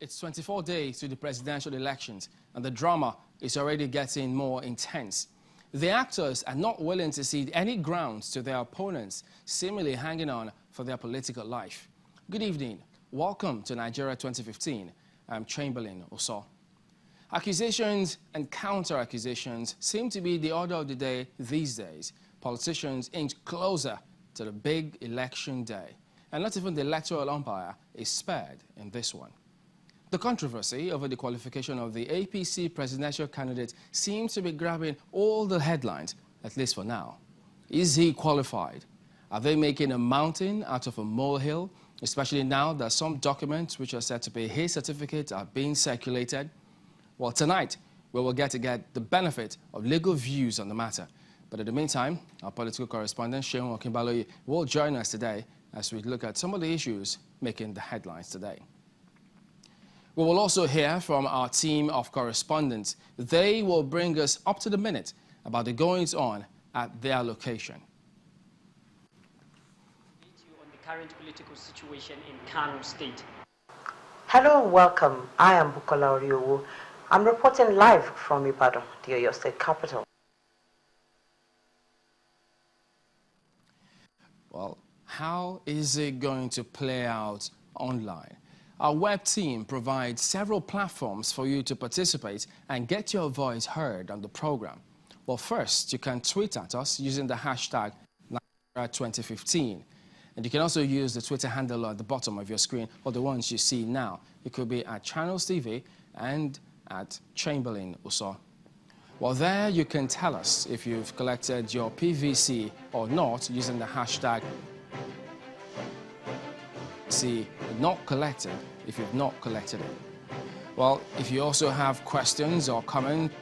It's 24 days to the presidential elections, and the drama is already getting more intense. The actors are not willing to cede any grounds to their opponents, seemingly hanging on for their political life. Good evening. Welcome to Nigeria 2015. I'm Chamberlain Oso. Accusations and counter-accusations seem to be the order of the day these days. Politicians inch closer to the big election day, and not even the electoral umpire is spared in this one. The controversy over the qualification of the APC presidential candidate seems to be grabbing all the headlines, at least for now. Is he qualified? Are they making a mountain out of a molehill, especially now that some documents which are said to be his certificate are being circulated? Well, tonight, we will get the benefit of legal views on the matter. But in the meantime, our political correspondent, Shehu Musa Yar'adua, will join us today as we look at some of the issues making the headlines today. We will also hear from our team of correspondents. They will bring us up to the minute about the goings-on at their location. On the current political situation in Kano State. Hello and welcome. I am Bukola Oriowo. I'm reporting live from Ibadan, the Oyo State capital. Well, how is it going to play out online? Our web team provides several platforms for you to participate and get your voice heard on the program. Well, first, you can tweet at us using the hashtag Nigeria2015. And you can also use the Twitter handle at the bottom of your screen, or the ones you see now. It could be at Channels TV and at Chamberlain Oso. Well, there you can tell us if you've collected your PVC or not using the hashtag not collected if you've not collected it. Well, if you also have questions or comments,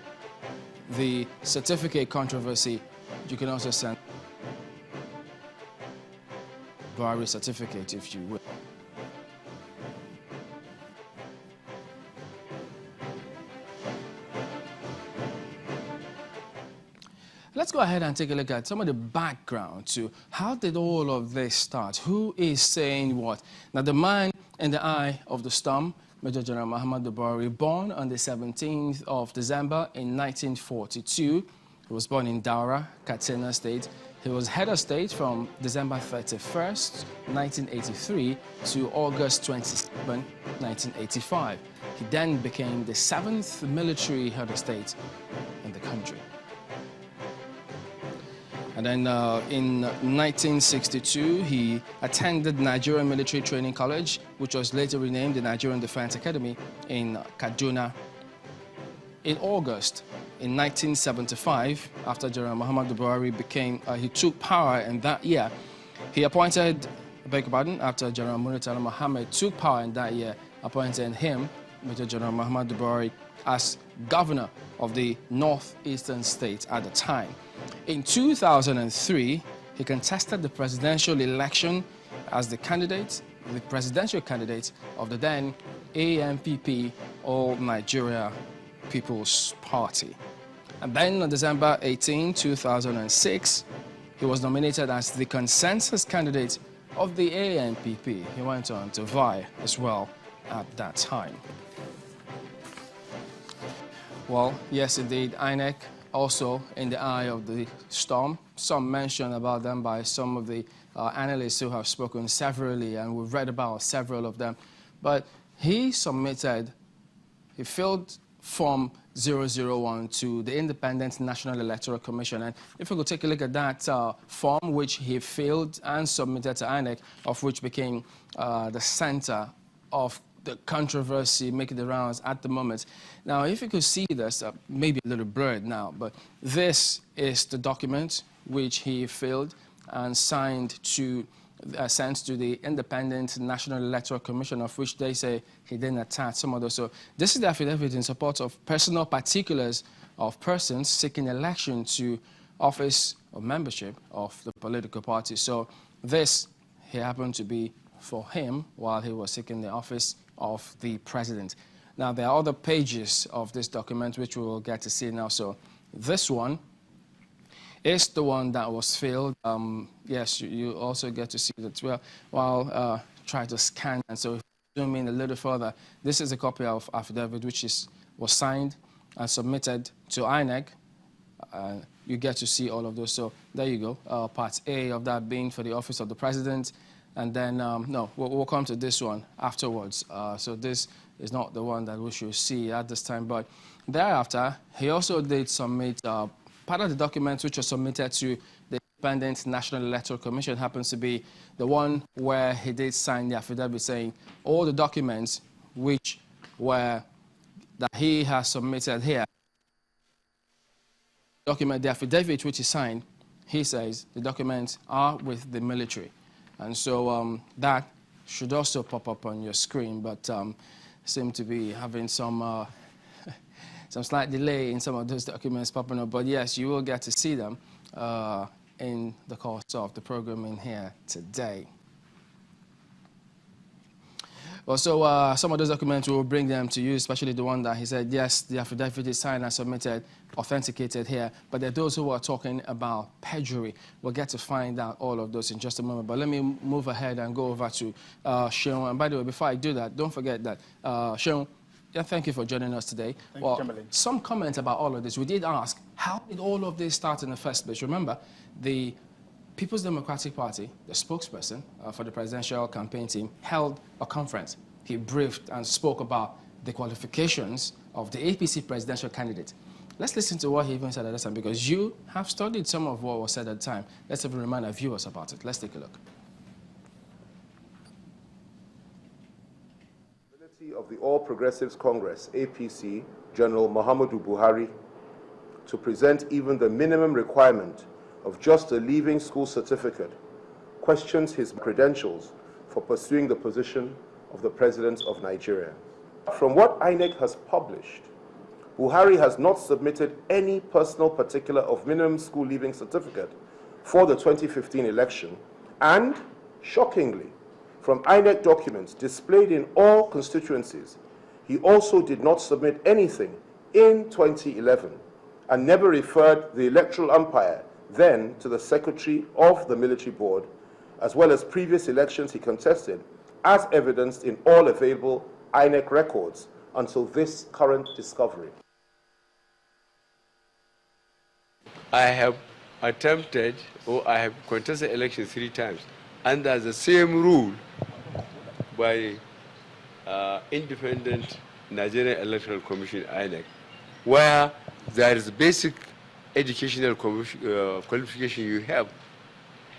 the certificate controversy, you can also send Buhari certificate if you will. Let's go ahead and take a look at some of the background to how did all of this start? Who is saying what? Now, the man in the eye of the storm, Major General Muhammadu Buhari, born on the 17th of December in 1942. He was born in Daura, Katsina State. He was head of state from December 31st, 1983 to August 27, 1985. He then became the 7th military head of state in the country. And then in 1962, he attended Nigerian Military Training College, which was later renamed the Nigerian Defense Academy in Kaduna. In August, in 1975, after General Muhammadu Buhari he took power in that year, he appointed, after General Muhammad took power in that year, appointed him, Major General Muhammadu Buhari, as governor of the northeastern state at the time. In 2003, he contested the presidential election as the presidential candidate of the then ANPP, All Nigeria People's Party. And then on December 18, 2006, he was nominated as the consensus candidate of the ANPP. He went on to vie as well at that time. Well, yes, indeed, INEC also in the eye of the storm. Some mention about them by some of the analysts who have spoken severally, and we've read about several of them. But he filled Form 001 to the Independent National Electoral Commission. And if we could take a look at that form, which he filled and submitted to INEC, of which became the center of the controversy making the rounds at the moment. Now, if you could see this, maybe a little blurred now, but this is the document which he filled and signed to, sent to the Independent National Electoral Commission, of which they say he didn't attach some of those. So this is the affidavit in support of personal particulars of persons seeking election to office or membership of the political party. So this, he happened to be for him while he was seeking the office of the president. Now, there are other pages of this document which we will get to see now. So this one is the one that was filled. Yes, you also get to see that while try to scan. And so zoom in a little further, this is a copy of affidavit which was signed and submitted to INEC. You get to see all of those. So there you go. Part A of that being for the office of the president. And then, no, we'll come to this one afterwards. So this is not the one that we should see at this time. But thereafter, he also did submit part of the documents which were submitted to the Independent National Electoral Commission happens to be the one where he did sign the affidavit saying all the documents which were that he has submitted here. The affidavit which he signed, he says the documents are with the military. And so that should also pop up on your screen, but seem to be having some slight delay in some of those documents popping up. But yes, you will get to see them in the course of the program in here today. Also, some of those documents, we will bring them to you, especially the one that he said, yes, the affidavit is signed and submitted, authenticated here. But there are those who are talking about perjury. We'll get to find out all of those in just a moment. But let me move ahead and go over to Shehu. And by the way, before I do that, don't forget that, Shehu, yeah, thank you for joining us today. Thank you, Kimberly. Some comments about all of this. We did ask, how did all of this start in the first place? Remember, the People's Democratic Party, the spokesperson for the presidential campaign team, held a conference. He briefed and spoke about the qualifications of the APC presidential candidate. Let's listen to what he even said at the time, because you have studied some of what was said at the time. Let's even remind our viewers about it. Let's take a look. Of the All Progressives Congress, APC, General Muhammadu Buhari, to present even the minimum requirement of just a leaving school certificate questions his credentials for pursuing the position of the President of Nigeria. From what INEC has published, Buhari has not submitted any personal particular of minimum school leaving certificate for the 2015 election, and, shockingly, from INEC documents displayed in all constituencies, he also did not submit anything in 2011 and never referred the electoral umpire then to the Secretary of the Military Board, as well as previous elections he contested, as evidenced in all available INEC records until this current discovery. I have attempted, or I have contested elections 3 times under the same rule by Independent Nigerian Electoral Commission, INEC, where there is basic educational qualification you have.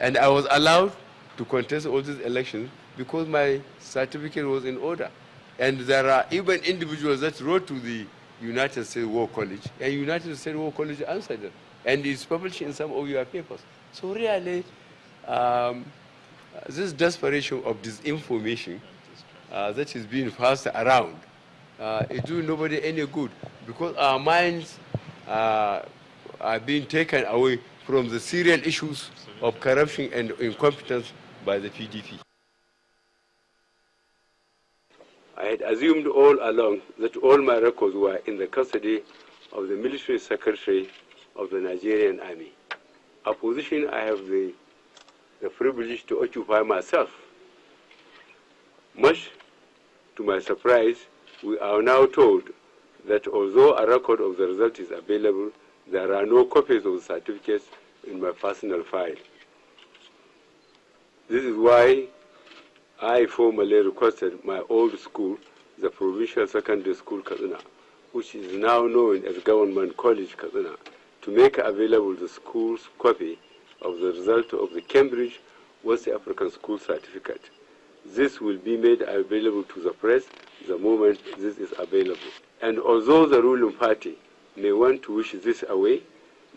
And I was allowed to contest all these elections because my certificate was in order. And there are even individuals that wrote to the United States War College, and United States War College answered them. And it's published in some of your papers. So really, this desperation of disinformation that is being passed around, it do nobody any good, because our minds are being taken away from the serial issues of corruption and incompetence by the PDP. I had assumed all along that all my records were in the custody of the military secretary of the Nigerian Army, a position I have the privilege to occupy myself. Much to my surprise, we are now told that although a record of the result is available, there are no copies of the certificates in my personal file. This is why I formally requested my old school, the Provincial Secondary School, Katsina, which is now known as Government College, Katsina, to make available the school's copy of the result of the Cambridge West African School Certificate. This will be made available to the press the moment this is available. And although the ruling party may want to wish this away,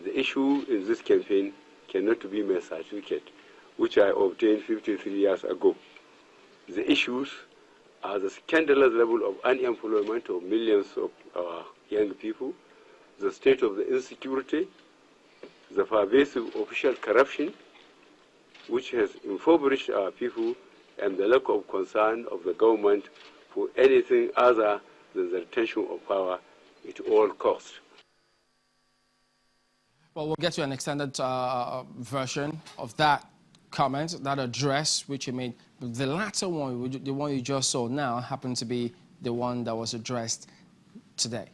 the issue in this campaign cannot be my certificate, which I obtained 53 years ago. The issues are the scandalous level of unemployment of millions of our young people, the state of the insecurity, the pervasive official corruption, which has impoverished our people, and the lack of concern of the government for anything other than the retention of power at all costs. Well, we'll get you an extended version of that comment, that address which you made, the latter one, the one you just saw now, happened to be the one that was addressed today.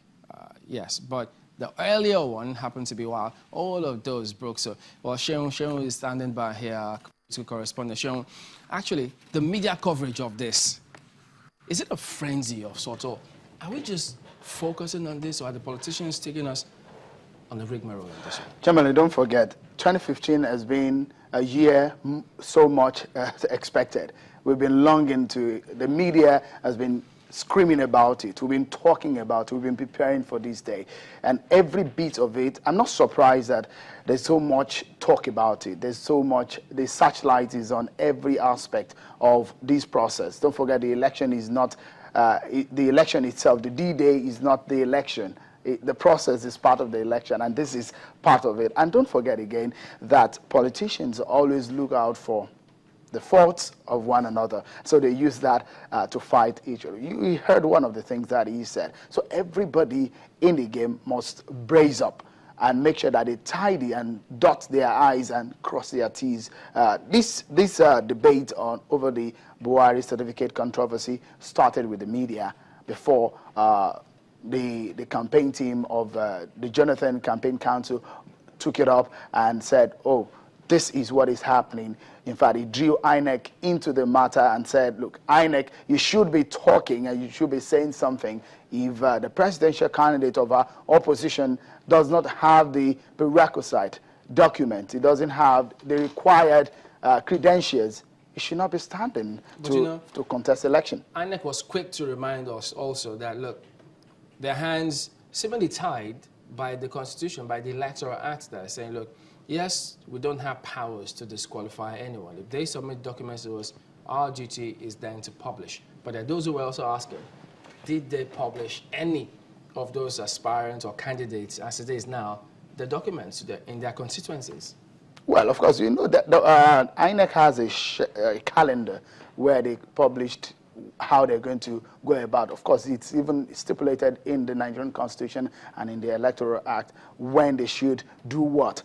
Yes, but the earlier one happened to be while all of those broke. So, well, Shehu is standing by here to correspondent. Shehu, actually, the media coverage of this, is it a frenzy of sort of, are we just focusing on this, or are the politicians taking us on the rigmarole on this one? Chairman, don't forget, 2015 has been a year so much expected. We've been longing to, the media has been screaming about it. We've been talking about it. We've been preparing for this day. And every bit of it, I'm not surprised that there's so much talk about it. There's so much, the searchlight is on every aspect of this process. Don't forget, the election is not, the election itself, the D-Day is not the election. The process is part of the election, and this is part of it. And don't forget again that politicians always look out for the faults of one another. So they use that to fight each other. You heard one of the things that he said. So everybody in the game must brace up and make sure that they tidy and dot their I's and cross their T's. This debate over the Buhari certificate controversy started with the media before the campaign team of the Jonathan Campaign Council took it up and said, oh, this is what is happening. In fact, he drew INEC into the matter and said, look, INEC, you should be talking and you should be saying something if the presidential candidate of our opposition does not have the prerequisite document, it doesn't have the required credentials, it should not be standing to contest election. INEC was quick to remind us also that, look, their hands seemingly tied by the Constitution, by the Electoral Act there, saying, look, yes, we don't have powers to disqualify anyone. If they submit documents to us, our duty is then to publish. But there are those who were also asking, did they publish any of those aspirants or candidates, as it is now, the documents in their constituencies? Well, of course, you know that INEC has a calendar where they published how they're going to go about. Of course, it's even stipulated in the Nigerian Constitution and in the Electoral Act when they should do what.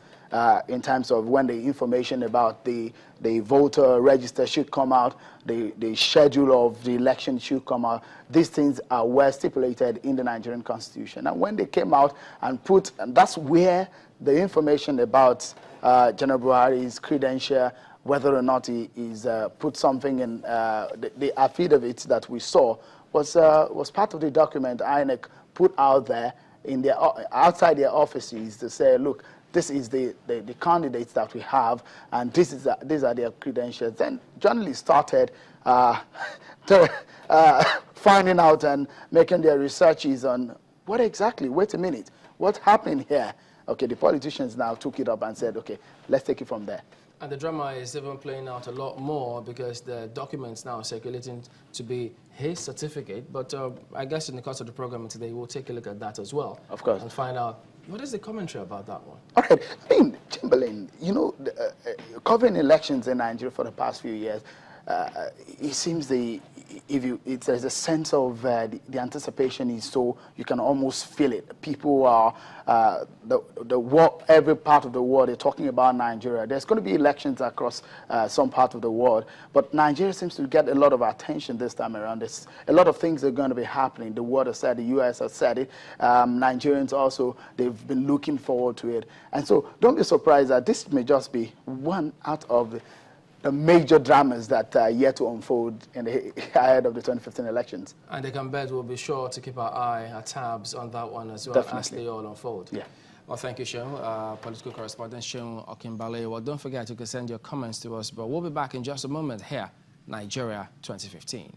In terms of when the information about the voter register should come out, the schedule of the election should come out. These things are well stipulated in the Nigerian Constitution. And when they came out and and that's where the information about General Buhari's credential, whether or not he is put something in the affidavit that we saw, was part of the document INEC put out there in outside their offices to say, look, this is the candidates that we have, and these are their credentials. Then journalists started finding out and making their researches on what exactly, wait a minute, what's happening here? Okay, the politicians now took it up and said, okay, let's take it from there. And the drama is even playing out a lot more because the documents now are circulating to be his certificate. But I guess in the course of the program today, we'll take a look at that as well. Of course. And find out, what is the commentary about that one? All right. I mean, Chamberlain, you know, covering elections in Nigeria for the past few years, it seems there's a sense of the anticipation is so, you can almost feel it. People are, every part of the world, they're talking about Nigeria. There's going to be elections across some part of the world, but Nigeria seems to get a lot of attention this time around. There's a lot of things that are going to be happening. The world has said, the US has said it. Nigerians also, they've been looking forward to it. And so don't be surprised that this may just be one out of the major dramas that are yet to unfold ahead of the 2015 elections. And they can bet we'll be sure to keep our tabs on that one as well. Definitely. As they all unfold. Yeah. Well, thank you, Shehu. Political correspondent Shehu Okinbale. Well, don't forget you can send your comments to us, but we'll be back in just a moment here, Nigeria 2015.